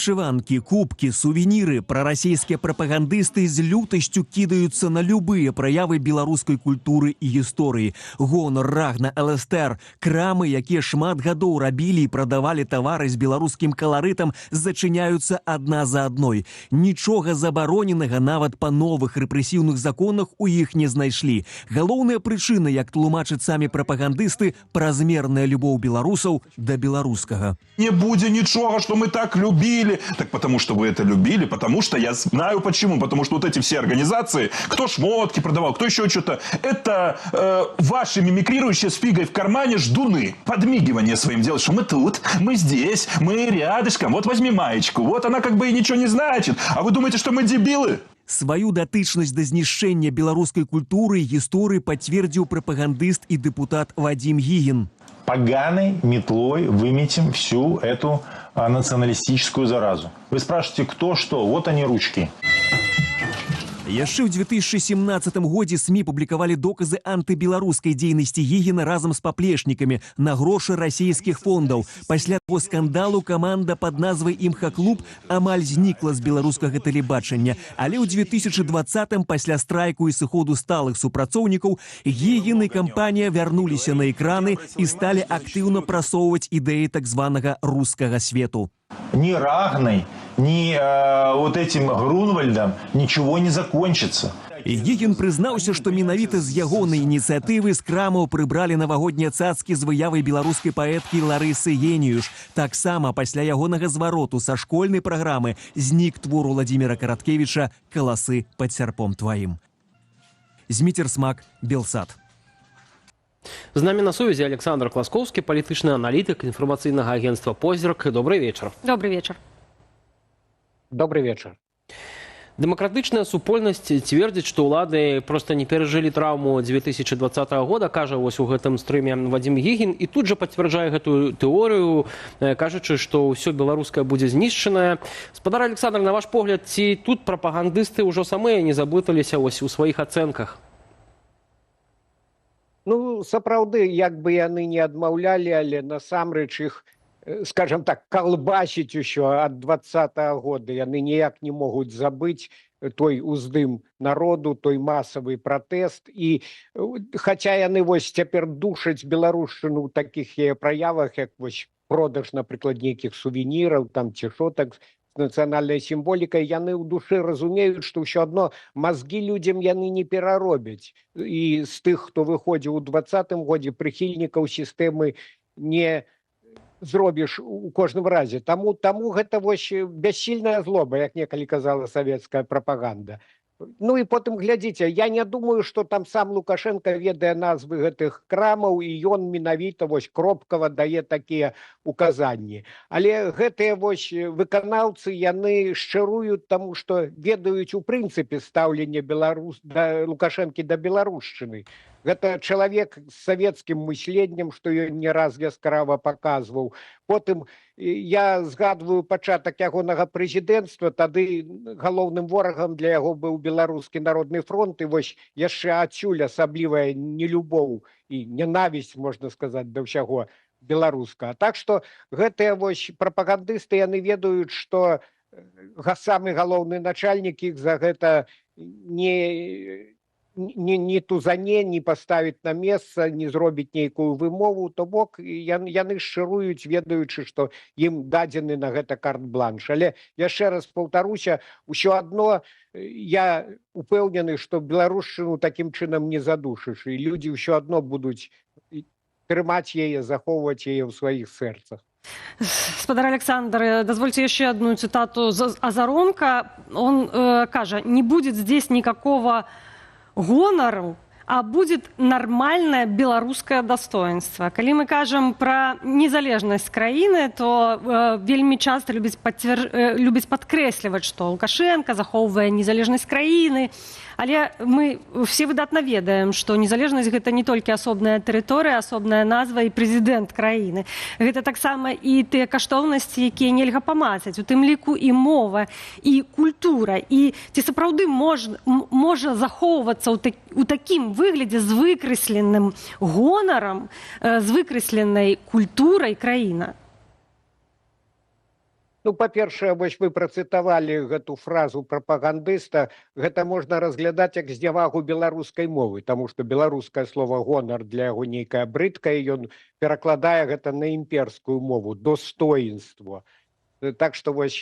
Вышиванки, кубки, сувениры. Пророссийские пропагандисты з лютостью кидаются на любые проявы белорусской культуры и истории. Гонор, Рагна, ЛСТР. Крамы, якія шмат гадоў рабілі і прадавалі тавары з беларускім каларытам, зачыняюцца адна за адной. Нічога забароненага нават па новых рэпрэсіўных законах у іх не знайшлі. Галоўная прычына, як тлумачаць самі прапагандысты, празмерная любоў беларусаў да беларускага. Не будзе нічога, што мы так любілі. Так потому что вы это любили, потому что я знаю почему. Потому что вот эти все организации, кто шмотки продавал, кто еще что-то, это ваши мимикрирующие с фигой в кармане ждуны. Подмигивание своим делать, что мы тут, мы здесь, мы рядышком, вот возьми маечку, вот она как бы и ничего не значит. А вы думаете, что мы дебилы? Свою датычнасць да знішчэння беларускай культуры і гісторыі пацвердзіў прапагандыст і дэпутат Вадим Гигин. Поганой метлой выметим всю эту националистическую заразу. Вы спрашиваете, кто что? Вот они, ручки. Яшчэ ў 2017 годзе СМИ публікавалі доказы антыбеларускай дзейнасці Гігіна разам з паплечнікамі на грошы расійскіх фондаў. Пасля таго скандалу каманда пад назвай «Імха-клуб» амаль знікла з беларускага тэлебачання. Але ў 2020-м пасля страйку і сыходу сталых супрацоўнікаў Гігін і кампанія вярнуліся на экраны і сталі актыўна прасоўваць ідэі так званага рускага свету. Ни Рагной, ни вот этим Грунвальдом ничего не закончится. Гігін прызнаўся, што менавіта з ягонай ініцыятывы з крамаў прыбралі навагоднія цацкі з выявай беларускай паэткі Ларысы Геніюш. Таксама пасля ягонага звароту са школьнай праграмы знік твор Владзіміра Караткевіча «Каласы пад сярпом тваім». Зміцер Смак, Белсат. З нами на сувязі Александр Класкоўскі, палітычны аналітык інфармацыйнага агентства «Позірк». Добрый вечер. Добрый вечер. Добрый вечер. Дэмакратычная супольнасць цвердзіць, што ўлады проста не перажылі траўму 2020 года, кажа вось у гэтым стрыме Вадим Гигин, і тут жа пацвярджае гэтую тэорыю, кажучы, што ўсё беларускае будзе знішчанае. Спадар Александр, на ваш погляд, ці тут прапагандысты ўжо самыя не заблыталіся вось у сваіх ацэнках? Ну, сапраўды, як бы яны не адмаўлялі, але насамрэч іх, скажем так, калбасіць усё ад 20-го года. Яны ніяк не могуць забыць той уздым народу, той масавы пратэст. І хаця яны вось цяпер душаць беларушчыну ў такіх яе праявах, як вось продаж, напрыклад, нейкіх сувеніраў, там ці шотак з нацыянальнай сімволікай, яны ў душы разумеюць, што ўсё адно мазгі людзям яны не пераробяць. І з тых, хто выходзіў у 20-м годзе, прыхільнікаў сістэмы не зробіш у кожным разе. Таму гэта вось бяссільная злоба, як некалі казала савецкая прапаганда. Ну і потым глядзіце, я не думаю, што там сам Лукашенко ведае назвы гэтых крамаў, і ён менавіта вось кропкава дае такія указанні. Але гэтыя вось выканаўцы, яны шчыруюць таму, што ведаюць у прынцыпе стаўленне Лукашэнкі да беларушчыны. Гэта чалавек з савецкім мысленнем, што ён не раз яскрава паказваў. Потым я згадваю пачатак ягонага прэзідэнцтва, тады галоўным ворагам для яго быў Беларускі народны фронт, і вось яшчэ адсюль асаблівая нелюбоў і ненавісць, можна сказаць, да ўсяго беларускага. Так што гэтыя вось прапагандысты, яны ведаюць, што самы галоўны начальнік іх за гэта не тузане, не паставіць на месца, не зробіць нейкую вымову, то бок яны шчыруюць, ведаючы, што ім дадзены на гэта карт-бланш. Але яшчэ раз паўтаруся, ўсё адно я упэўнены, што беларушчыну такім чынам не задушыш, і людзі ўсё адно будуць трымаць яе, захоўваць яе ў сваіх сэрцах. Спадар Александр, дозвольте еще одну цитату Азаронка. Он кажа: «Не будет здесь никакого гонору, а будет нормальное беларускае достоинство». Калі мы кажам пра незалежнасць краіны, то вельмі часта любіць падкрэсліваць, што Лукашенко захоўвае незалежнасць краіны. Але мы все выдатна ведаем, што незалежнасць гэта не толькі асобная тэрыторыя, асобная назва і прэзідэнт краіны. Гэта таксама і тыя каштоўнасці, якія нельга памацаць, у тым ліку і мова, і культура. І ці сапраўды можа захоўвацца ў такім выглядзе з выкрэсленым гонарам, з выкрэсленай культурай краіна? Ну, па-першае, вось вы працытавалі гэту фразу прапагандыста, гэта можна разглядаць як знявагу беларускай мовы, таму што беларускае слово гонар для яго нейкае брыдкае, ён перакладае гэта на імперскую мову, достоінство. Так што вось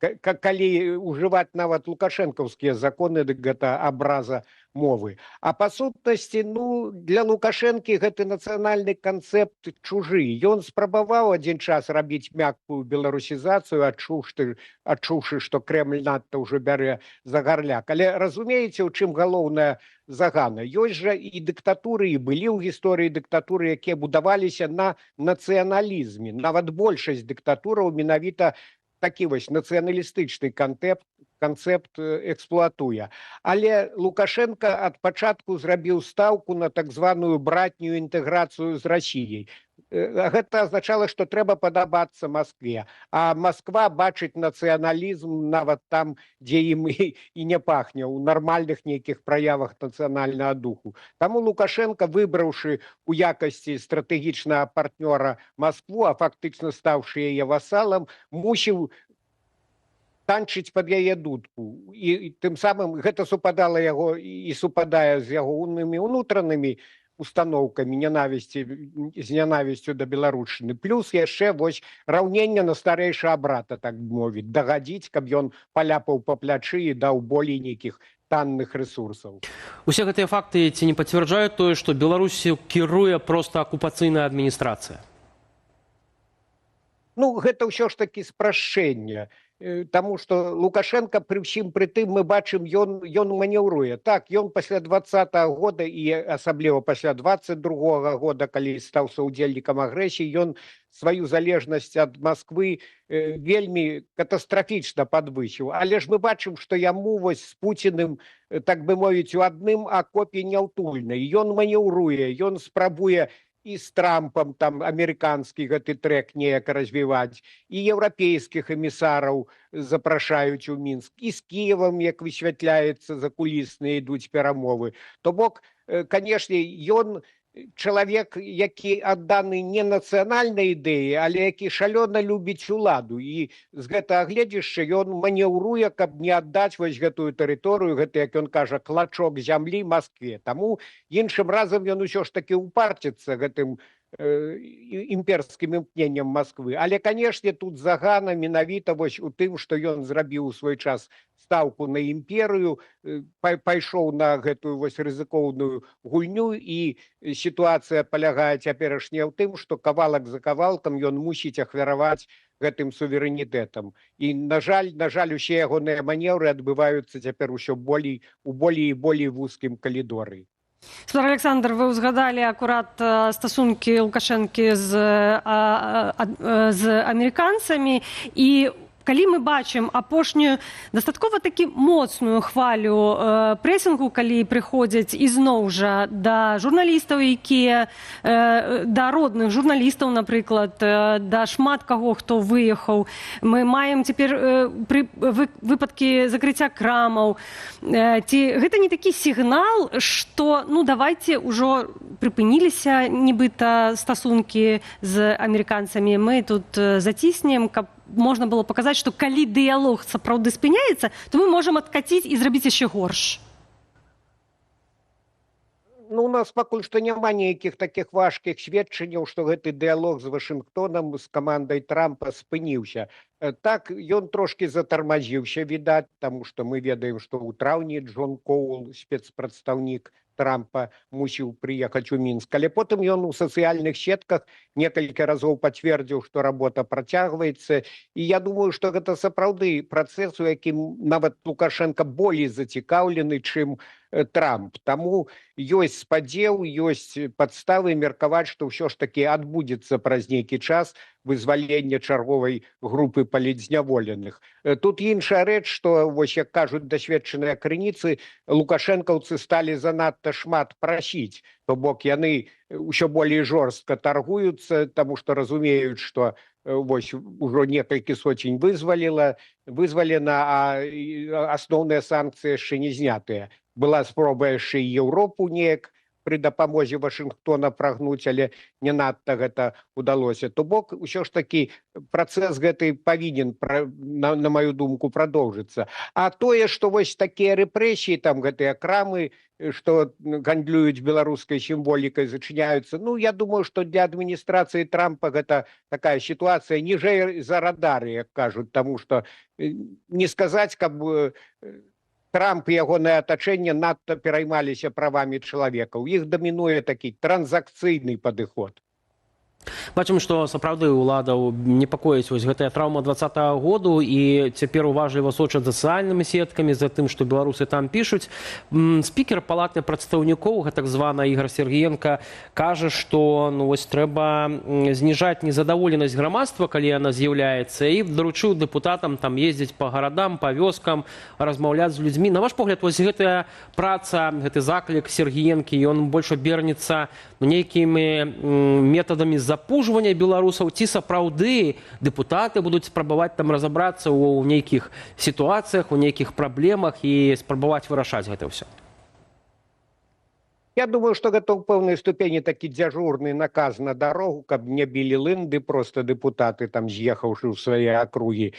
калі ўжываць нават лукашэнкаўскія законы, дык гэта абраза мовы. А па сутнасці, ну, для Лукашэнкі гэты нацыянальны канцэпт чужы. Ён спрабаваў адзін час рабіць мяккую беларусізацыю, адчуўшы, што Крэмль надта ўжо бярэ за гарляк. Але разумееце, у чым галоўная загана? Ёсць жа і дыктатуры, і былі ў гісторыі дыктатуры, якія будаваліся на нацыяналізме. Нават большасць дыктатураў менавіта такі вось нацыяналістычны канцэпт эксплуатуе. Але Лукашенко ад пачатку зрабіў стаўку на так званую братнюю інтэграцыю з Расіяй. Гэта азначала, што трэба падабацца Маскве. А Масква бачыць нацыяналізм нават там, дзе ім і не пахне, у нармальных нейкіх праявах нацыянальнага духу. Таму Лукашенко, выбраўшы у якасці стратэгічнага партнёра Маскву, а фактычна стаўшы яе васалам, мусіў танчыць пад яе дудку. І тым самым гэта супадала яго і супадае з яго умнымі ўнутранымі установкамі з нянавісцю да беларушчыны. Плюс яшчэ вось раўненне на старэйшага брата, так мовіць, дагадзіць, каб ён паляпаў па плячы і даў болей нейкіх танных ресурсаў. Усе гэтыя факты ці не пацвярджаюць тое, што Беларусю кіруе проста акупацыйная адміністрацыя? Ну, гэта ўсё ж такі спрашчэнне. Таму што Лукашенко пры ўсім пры тым мы бачым, ён манеўруе. Так, ён пасля 20-го года і асабліва пасля 22-го года, калі стаў саўдзельнікам агрэсіі, ён сваю залежнасць ад Масквы вельмі катастрафічна падвысіў. Але ж мы бачым, што яму вось з Пуціным, так бы мовіць, у адным акопе няўтульна. Ён манеўруе, ён спрабуе і з Трампам там амерыканскі гэты трэк неяк развіваць, і еўрапейскіх эмісараў запрашаюць у Мінск, і з Кіевам, як высвятляецца, закулісныя ідуць перамовы. То бок, канешне, ён чалавек, які адданы не нацыянальнай ідэі, але які шалёна любіць уладу. І з гэтага гледзішча ён манеўруе, каб не аддаць вось гэтую тэрыторыю, гэта, як ён кажа, клачок зямлі Маскве. Таму іншым разам ён усё ж такі упарціцца гэтым імперскім імкненнем Масквы. Але, канешне, тут загана менавіта вось у тым, што ён зрабіў у свой час стаўку на імперыю, пайшоў на гэтую вось рызыкоўную гульню, і сітуацыя палягае цяперашняя ў тым, што кавалак за кавалкам ён мусіць ахвяраваць гэтым суверэнітэтам. І, на жаль, усе ягоныя манеўры адбываюцца цяпер усё у болей і болей вузкім калідоры. Спадар Александр, вы ўзгадалі акурат стасункі Лукашэнкі з амерыканцамі, і калі мы бачым апошнюю дастаткова такі моцную хвалю прэсінгу, калі прыходзяць ізноў жа да журналістаў, якія да родных журналістаў, напрыклад, да шмат каго, хто выехаў, мы маем цяпер выпадкі закрыцця крамаў. Ці гэта не такі сігнал, што ну давайце ўжо прыпыніліся нібыта стасункі з амерыканцамі, мы тут заціснем, каб можна было паказаць, што калі дыялог сапраўды спыняецца, то мы можам адкаціць і зрабіць яшчэ горш. Ну, у нас пакуль што няма нейкіх такіх важкіх сведчанняў, што гэты дыялог з Вашынгтонам, з камандай Трампа спыніўся. Так, ён трошкі затармазіўся, відаць, таму што мы ведаем, што ў траўні Джон Коул, спецпрадстаўнік Трампа, мусіў прыехаць у Мінск. Але потым ён у сацыяльных сетках некалькі разоў пацвердзіў, што работа працягваецца. І я думаю, што гэта сапраўды працэс, у якім нават Лукашенко болей зацікаўлены, чым Трамп. Таму ёсць спадзеў, ёсць падставы меркаваць, што ўсё ж такі адбудзецца праз нейкі час вызвалення чарговай групы палітзняволеных. Тут іншая рэч, што, вось як кажуць дасведчаныя крыніцы, лукашэнкаўцы сталі занадта шмат прасіць, то бок яны ўсё болей жорстка таргуюцца, таму што разумеюць, што вось ужо некалькі соцень вызвалена, а асноўныя санкцыі яшчэ не знятыя. Была спроба яшчэ і Еўропу неяк пры дапамозе Вашынгтона прагнуць, але не надта гэта ўдалося. То бок усё ж такі працэс гэты павінен, на маю думку, прадоўжыцца. А тое, што вось такія рэпрэсіі, там гэтыя крамы, што гандлююць беларускай сімволікай, зачыняюцца, ну, я думаю, што для адміністрацыі Трампа гэта такая сітуацыя ніжэй за радары, як кажуць, таму што не сказаць, каб Трамп і ягонае атачэнне надта пераймаліся правамі чалавека. У іх дамінуе такі транзакцыйны падыход. Бачым, што сапраўды ўладаў непакоіць вось гэтая траўма 20-го году, і цяпер уважліва сочаць за сацыяльнымі сеткамі, за тым, што беларусы там пішуць. Спікер палаты прадстаўнікоў, так звана Ігор Сергіенка, кажа, што ну, вось трэба зніжаць незадаволенасць грамадства, калі яна з'яўляецца, і даручыў дэпутатам там ездзіць па гарадам, па вёскам, размаўляць з людзьмі. На ваш погляд, вось гэтая праца, гэты заклік Сергіенкі, ён больш абернецца нейкімі метадамі запужвання беларусаў, ці сапраўды дэпутаты будуць спрабаваць там разабрацца ў нейкіх сітуацыях, у нейкіх праблемах і спрабаваць вырашаць гэта ўсё? Я думаю, што гэта ў пэўнай ступені такі дзяжурны наказ на дарогу, каб не білі лынды проста дэпутаты, там з'ехаўшы ў свае акругі.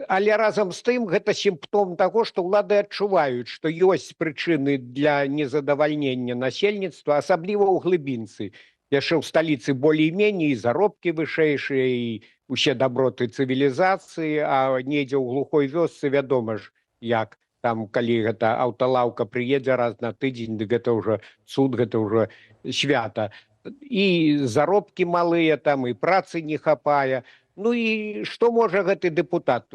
Але разам з тым гэта сімптом таго, што ўлады адчуваюць, што ёсць прычыны для незадавальнення насельніцтва, асабліва ў глыбінцы. Яшчэ ў сталіцы болей-меней, і заробкі вышэйшыя, і ўсе даброты цывілізацыі, а недзе ў глухой вёсцы, вядома ж, як там, калі гэта аўталаўка прыедзе раз на тыдзень, дык гэта ўжо цуд, гэта ўжо свята. І заробкі малыя там, і працы не хапае. Ну і што можа гэты дэпутат?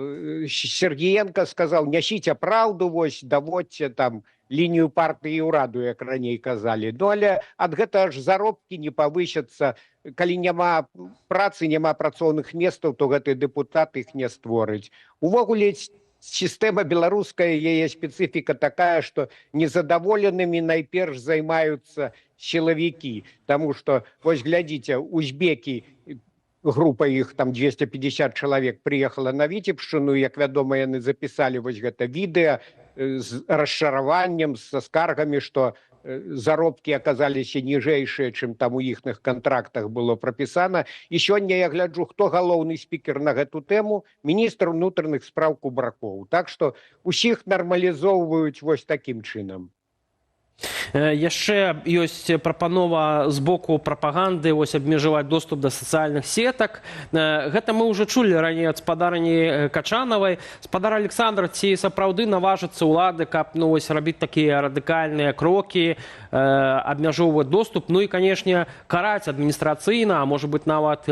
Сергіенка сказаў, нясіце праўду, вось, даводьце там лінію партыі і ўраду, як раней казалі. Ну, але ад гэтага ж заробкі не павысяцца. Калі няма працы, няма працоўных месцаў, то гэты дэпутат іх не створыць. Увогуле, сістэма беларуская, яе спецыфіка такая, што незадаволенымі найперш займаюцца сілавікі. Таму што, вось глядзіце, узбекі, група іх, там 250 чалавек прыехала на Віцебшчыну, як вядома, яны запісалі вось гэта відэа з расчараваннем, са скаргамі, што заробкі аказаліся ніжэйшыя, чым там у іхных кантрактах было прапісана. І сёння я гляджу, хто галоўны спікер на гэту тэму? Міністр унутраных спраў Кубракоў. Так што усіх нармалізоўваюць вось такім чынам. Яшчэ ёсць прапанова з боку прапаганды вось абмежаваць доступ да сацыяльных сетак. Гэта мы ўжо чулі раней ад спадарні Качанавай. Спадар Александр, ці сапраўды наважыцца ўлады, каб ну, вось, рабіць такія радыкальныя крокі, абмяжоўваць доступ, ну і, канешне, караць адміністрацыйна, а можа быць нават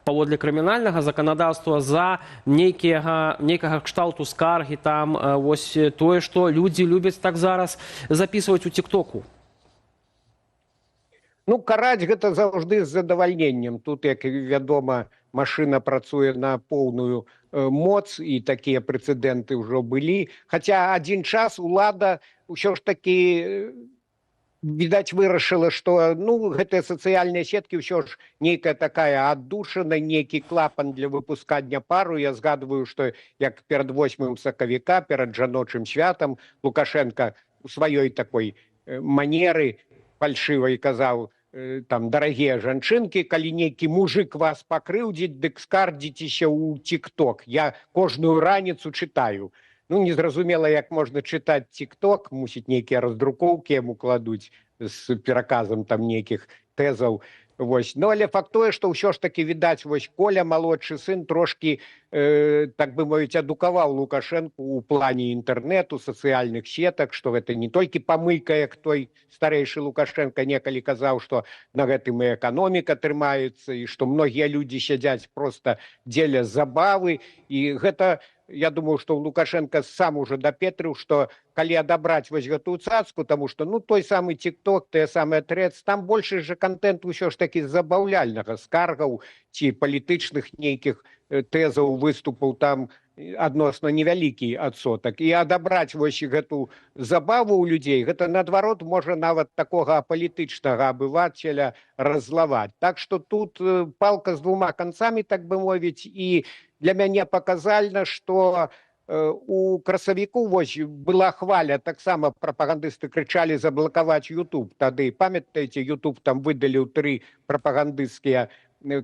паводле крымінальнага заканадаўства за нейкага кшталту скаргі, там вось тое, што людзі любяць так зараз записываць у тиктоку? Ну, караць гэта заўжды з задавальненнем. Тут, як вядома, машына працуе на поўную моц, і такія прэцэдэнты ўжо былі. Хаця адзін час улада ўсё ж такі, відаць, вырашыла, што ну, гэтыя сацыяльныя сеткі ўсё ж нейкая такая аддушына, нейкі клапан для выпускання пару. Я згадваю, што як перад 8 сакавіка, перад жаночым святам, Лукашенка у сваёй такой манеры фальшывай казаў, там, дарагія жанчынкі, калі нейкі мужик вас пакрыўдзіць, дык скардзіцеся ў тик-ток. Я кожную раніцу чытаю. Ну, незразумела, як можна чытаць тик-ток, мусіць нейкія раздрукоўкі яму кладуць з пераказам там нейкіх тэзаў. Вось. Ну, але факт тое, што ўсё ж такі, відаць, вось Коля, малодшы сын, трошкі, так бы мовіць, адукаваў Лукашенку ў плане інтэрнэту, сацыяльных сетак, што гэта не толькі памылка, як той старэйшы Лукашенко некалі казаў, што на гэтым і эканоміка трымаецца, і што многія людзі сядзяць проста дзеля забавы, і гэта, я думаю, што Лукашенко сам уже дапетрыў, што калі адабраць вось гэтую цацку, таму што ну, той самы тик-ток, тыя самыя трэц, там большы же контент ўсё ж такі забаўляльнага, скаргаў ці палітычных нейкіх тэзаў, выступаў там адносна невялікі адсотак. І адабраць вось гэту забаву ў людзей, гэта наадварот можа нават такога апалітычнага абывацеля раззлаваць. Так што тут палка з двума канцамі, так бы мовіць, і для мяне паказальна, што у красавіку вось была хваля, таксама прапагандысты крычалі заблакаваць YouTube. Тады, памятаеце, YouTube там выдаліў 3 прапагандысцкія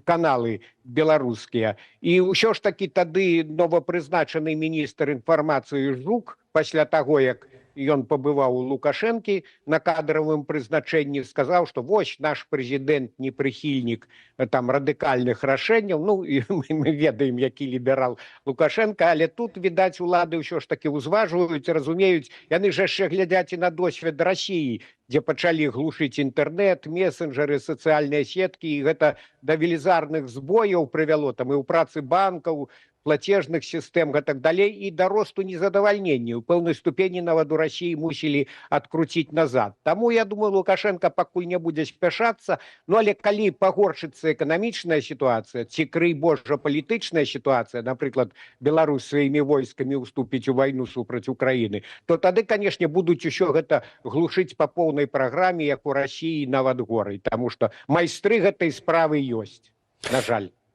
каналы беларускія. І ўсё ж такі тады новапрызначаны міністр інфармацыі Жук, пасля таго, як ён пабываў у Лукашэнкі на кадравым прызначэнні, сказаў, што вось наш прэзідэнт не прыхільнік там радыкальных рашэнняў. Ну, і мы ведаем, які ліберал Лукашенко, але тут, відаць, улады ўсё ж такі ўзважваюць, разумеюць, яны ж яшчэ глядзяць і на досвед Расіі, дзе пачалі глушыць інтэрнэт, месенджеры, сацыяльныя сеткі, і гэта да велізарных збояў прывяло там і ў працы банкаў, платежных сістэм і так далей, і да росту незадавальнення. У пэўнай ступені нават у Расіі мусілі адкруціць назад. Таму, я думаю, Лукашенко пакуль не будзе спяшацца, ну, але калі пагоршыцца эканамічная сітуацыя, ці, крый Божа, палітычная сітуацыя, напрыклад, Беларусь сваімі войскамі ўступіць у вайну супраць Украіны, то тады, канешне, будуць усё гэта глушыць па поўнай праграме, як у Расіі, нават горай, таму што майстры гэтай справы ёсць, на жаль.